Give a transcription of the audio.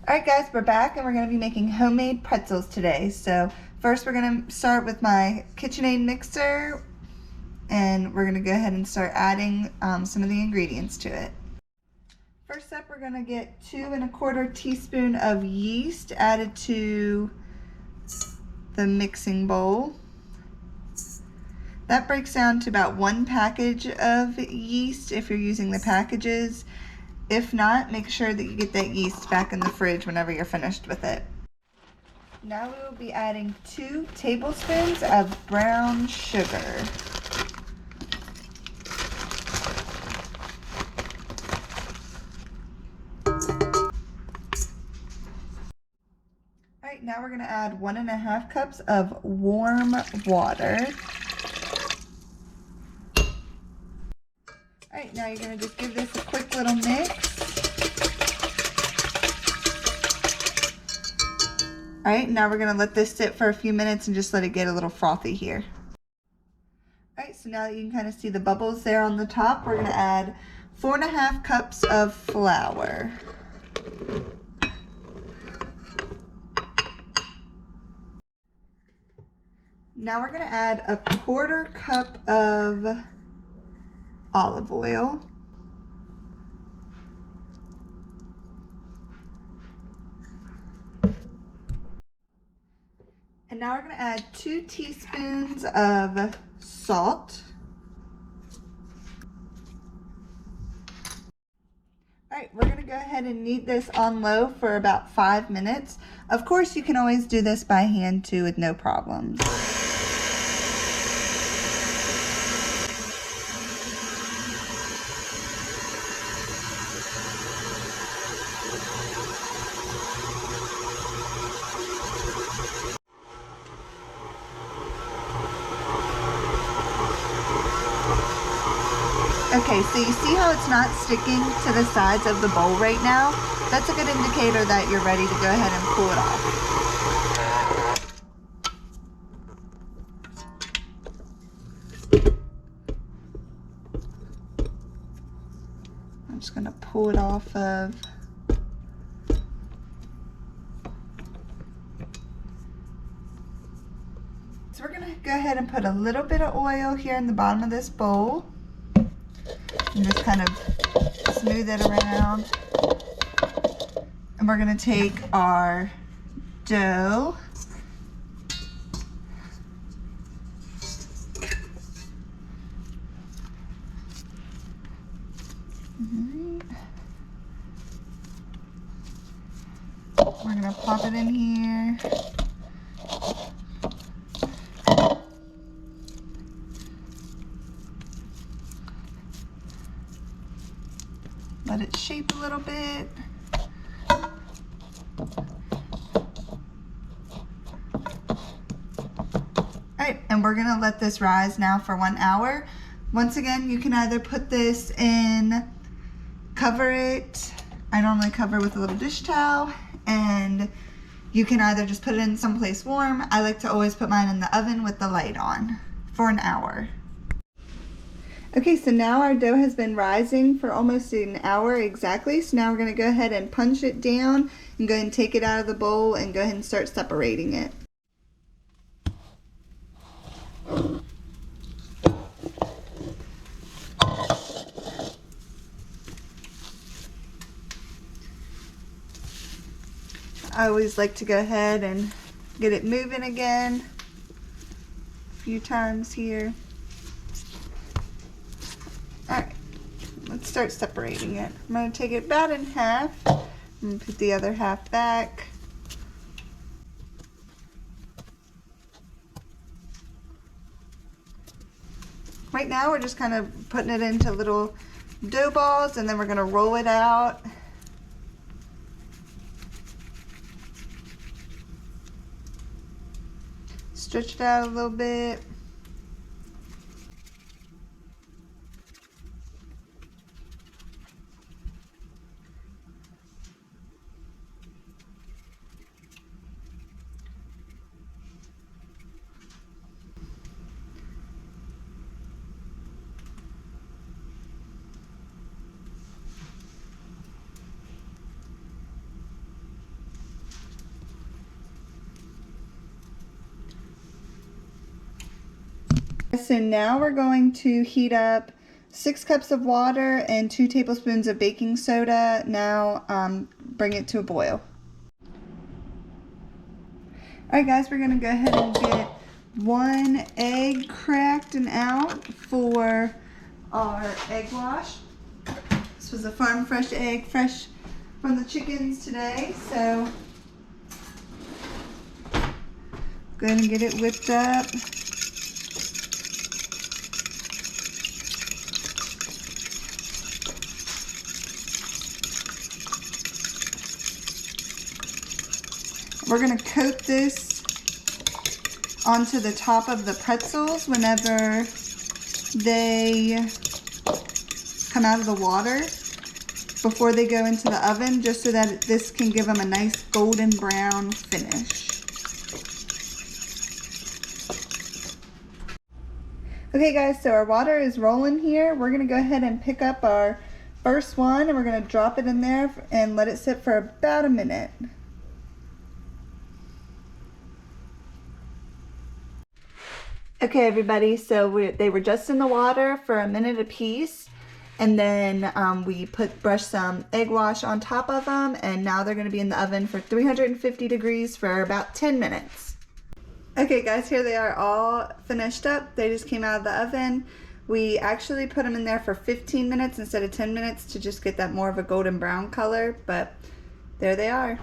Alright guys, we're back and we're going to be making homemade pretzels today. So first we're going to start with my KitchenAid mixer and we're going to go ahead and start adding some of the ingredients to it. First up, we're going to get 2 1/4 teaspoons of yeast added to the mixing bowl. That breaks down to about 1 package of yeast if you're using the packages. If not, make sure that you get that yeast back in the fridge whenever you're finished with it. Now we will be adding 2 tablespoons of brown sugar. Alright, now we're going to add 1 1/2 cups of warm water. Alright, now you're going to just give this a quick little mix. Alright, now we're going to let this sit for a few minutes and just let it get a little frothy here. Alright, so now that you can kind of see the bubbles there on the top, we're going to add 4 1/2 cups of flour. Now we're going to add a 1/4 cup of olive oil. And now we're going to add 2 teaspoons of salt. Alright, we're going to go ahead and knead this on low for about 5 minutes. Of course, you can always do this by hand too with no problems. Okay, so you see how it's not sticking to the sides of the bowl right now? That's a good indicator that you're ready to go ahead and pull it off. I'm just going to pull it off of. So we're going to go ahead and put a little bit of oil here in the bottom of this bowl. And just kind of smooth it around. And we're going to take our dough. We're going to pop it in here. Let it shape a little bit. Alright, and we're gonna let this rise now for 1 hour. Once again, you can either put this in, cover it. I normally cover with a little dish towel, and you can either just put it in someplace warm. I like to always put mine in the oven with the light on for 1 hour. Okay, so now our dough has been rising for almost an hour exactly. So now we're going to go ahead and punch it down and go ahead and take it out of the bowl and go ahead and start separating it. I always like to go ahead and get it moving again a few times here. Alright, let's start separating it. I'm going to take it about in half and put the other half back. Right now we're just kind of putting it into little dough balls and then we're going to roll it out. Stretch it out a little bit. guys, so now we're going to heat up 6 cups of water and 2 tablespoons of baking soda. Now bring it to a boil. Alright guys, we're going to go ahead and get 1 egg cracked and out for our egg wash. This was a farm fresh egg, fresh from the chickens today, so go ahead and get it whipped up. We're going to coat this onto the top of the pretzels whenever they come out of the water before they go into the oven, just so that this can give them a nice golden brown finish. Okay guys, so our water is rolling here. We're going to go ahead and pick up our first one and we're going to drop it in there and let it sit for about a minute. Okay everybody, so they were just in the water for a minute apiece, and then we brushed some egg wash on top of them, and now they're going to be in the oven for 350 degrees for about 10 minutes. Okay guys, here they are all finished up. They just came out of the oven. We actually put them in there for 15 minutes instead of 10 minutes to just get that more of a golden brown color, but there they are.